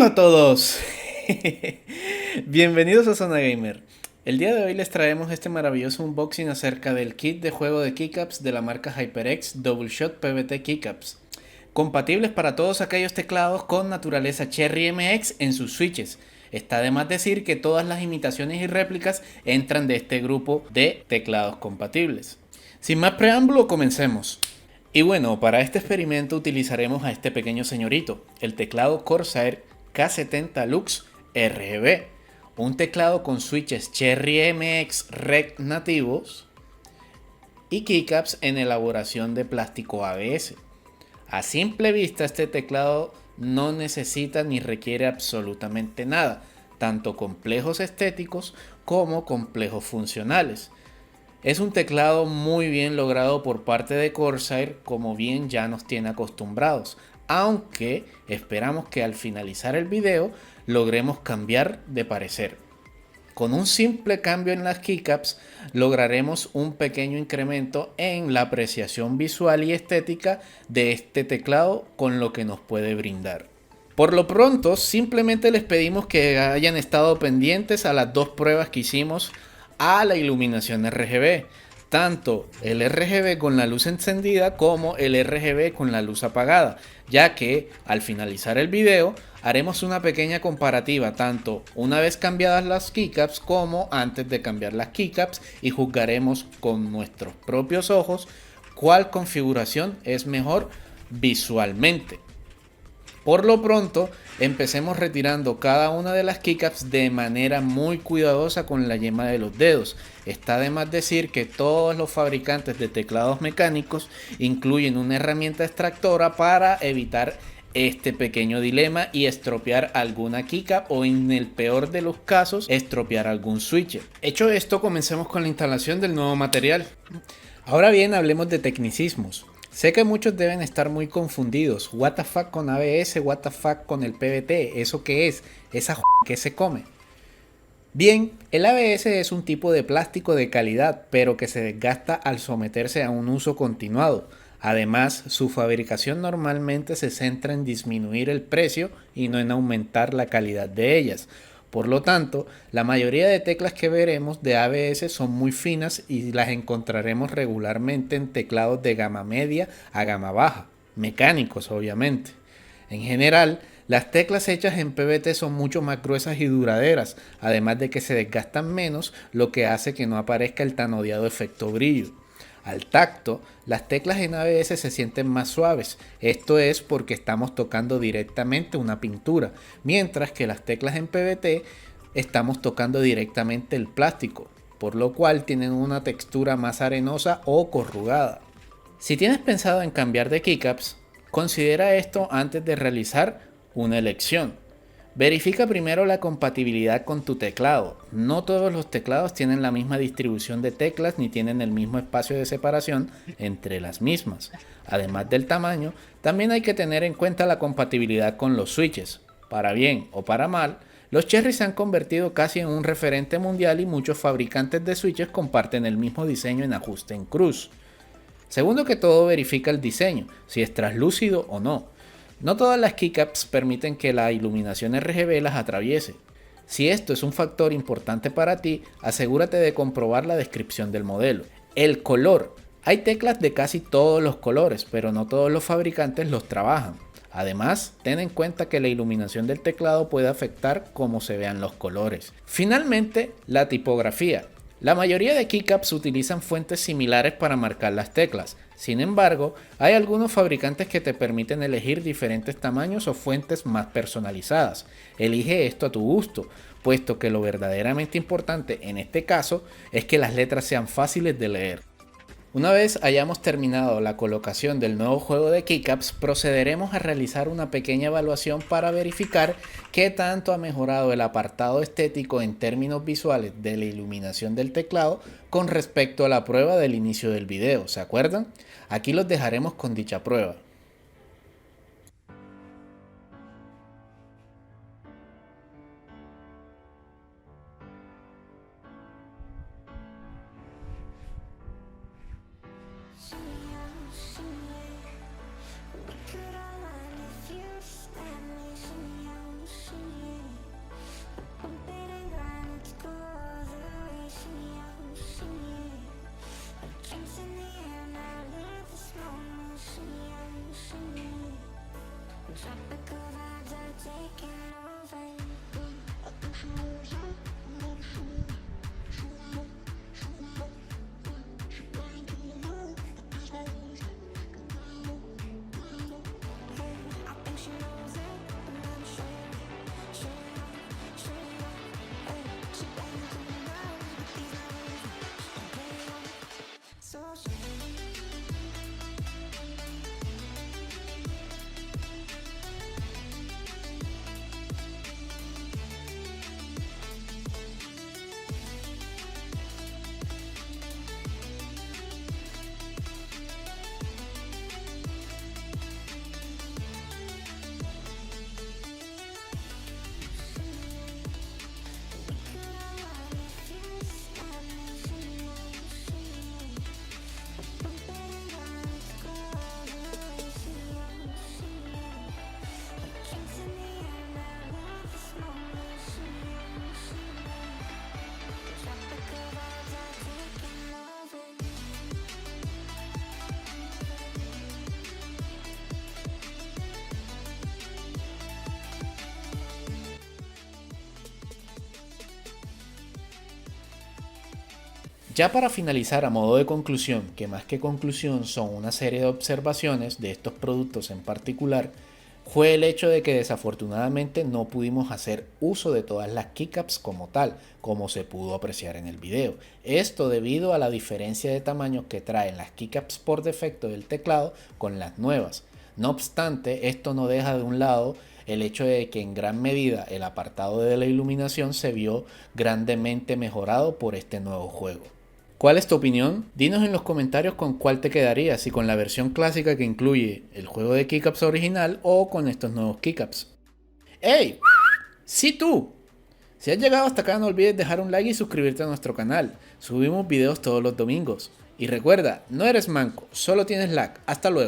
a todos. Bienvenidos a Zona Gamer. El día de hoy les traemos este maravilloso unboxing acerca del kit de juego de keycaps de la marca HyperX Double Shot PVT Keycaps, compatibles para todos aquellos teclados con naturaleza Cherry MX en sus switches. Está de más decir que todas las imitaciones y réplicas entran de este grupo de teclados compatibles. Sin más preámbulo, comencemos. Y bueno, para este experimento utilizaremos a este pequeño señorito, el teclado Corsair K70 Lux RGB, un teclado con switches Cherry MX Rec nativos y keycaps en elaboración de plástico ABS. A simple vista, este teclado no necesita ni requiere absolutamente nada, tanto complejos estéticos como complejos funcionales. Es un teclado muy bien logrado por parte de Corsair, como bien ya nos tiene acostumbrados, aunque esperamos que al finalizar el video logremos cambiar de parecer. Con un simple cambio en las keycaps lograremos un pequeño incremento en la apreciación visual y estética de este teclado con lo que nos puede brindar. Por lo pronto, simplemente les pedimos que hayan estado pendientes a las dos pruebas que hicimos a la iluminación RGB, tanto el RGB con la luz encendida como el RGB con la luz apagada, ya que al finalizar el video haremos una pequeña comparativa tanto una vez cambiadas las keycaps como antes de cambiar las keycaps y juzgaremos con nuestros propios ojos cuál configuración es mejor visualmente. Por lo pronto, empecemos retirando cada una de las keycaps de manera muy cuidadosa con la yema de los dedos. Está de más decir que todos los fabricantes de teclados mecánicos incluyen una herramienta extractora para evitar este pequeño dilema y estropear alguna keycap o, en el peor de los casos, estropear algún switch. Hecho esto, comencemos con la instalación del nuevo material. Ahora bien, hablemos de tecnicismos. Sé que muchos deben estar muy confundidos. What the fuck con ABS, what the fuck con el PVT, ¿eso qué es? ¿Esa que se come? Bien, el ABS es un tipo de plástico de calidad, pero que se desgasta al someterse a un uso continuado. Además, su fabricación normalmente se centra en disminuir el precio y no en aumentar la calidad de ellas. Por lo tanto, la mayoría de teclas que veremos de ABS son muy finas y las encontraremos regularmente en teclados de gama media a gama baja, mecánicos obviamente. En general, las teclas hechas en PVT son mucho más gruesas y duraderas, además de que se desgastan menos, lo que hace que no aparezca el tan odiado efecto brillo. Al tacto, las teclas en ABS se sienten más suaves, esto es porque estamos tocando directamente una pintura, mientras que las teclas en PVT estamos tocando directamente el plástico, por lo cual tienen una textura más arenosa o corrugada. Si tienes pensado en cambiar de keycaps, considera esto antes de realizar una elección. Verifica primero la compatibilidad con tu teclado. No todos los teclados tienen la misma distribución de teclas ni tienen el mismo espacio de separación entre las mismas. Además del tamaño, también hay que tener en cuenta la compatibilidad con los switches. Para bien o para mal, los Cherry se han convertido casi en un referente mundial y muchos fabricantes de switches comparten el mismo diseño en ajuste en cruz. Segundo que todo, verifica el diseño, si es translúcido o no. No todas las keycaps permiten que la iluminación RGB las atraviese. Si esto es un factor importante para ti, asegúrate de comprobar la descripción del modelo. El color. Hay teclas de casi todos los colores, pero no todos los fabricantes los trabajan. Además, ten en cuenta que la iluminación del teclado puede afectar cómo se vean los colores. Finalmente, la tipografía. La mayoría de keycaps utilizan fuentes similares para marcar las teclas. Sin embargo, hay algunos fabricantes que te permiten elegir diferentes tamaños o fuentes más personalizadas. Elige esto a tu gusto, puesto que lo verdaderamente importante en este caso es que las letras sean fáciles de leer. Una vez hayamos terminado la colocación del nuevo juego de keycaps, procederemos a realizar una pequeña evaluación para verificar qué tanto ha mejorado el apartado estético en términos visuales de la iluminación del teclado con respecto a la prueba del inicio del video, ¿se acuerdan? Aquí los dejaremos con dicha prueba. Ya para finalizar, a modo de conclusión, que más que conclusión son una serie de observaciones de estos productos en particular, fue el hecho de que desafortunadamente no pudimos hacer uso de todas las keycaps como tal, como se pudo apreciar en el video. Esto debido a la diferencia de tamaño que traen las keycaps por defecto del teclado con las nuevas. No obstante, esto no deja de un lado el hecho de que en gran medida el apartado de la iluminación se vio grandemente mejorado por este nuevo juego. ¿Cuál es tu opinión? Dinos en los comentarios con cuál te quedarías, si con la versión clásica que incluye el juego de keycaps original o con estos nuevos keycaps. ¡Ey! ¡Sí tú! Si has llegado hasta acá no olvides dejar un like y suscribirte a nuestro canal. Subimos videos todos los domingos. Y recuerda, no eres manco, solo tienes lag. Hasta luego.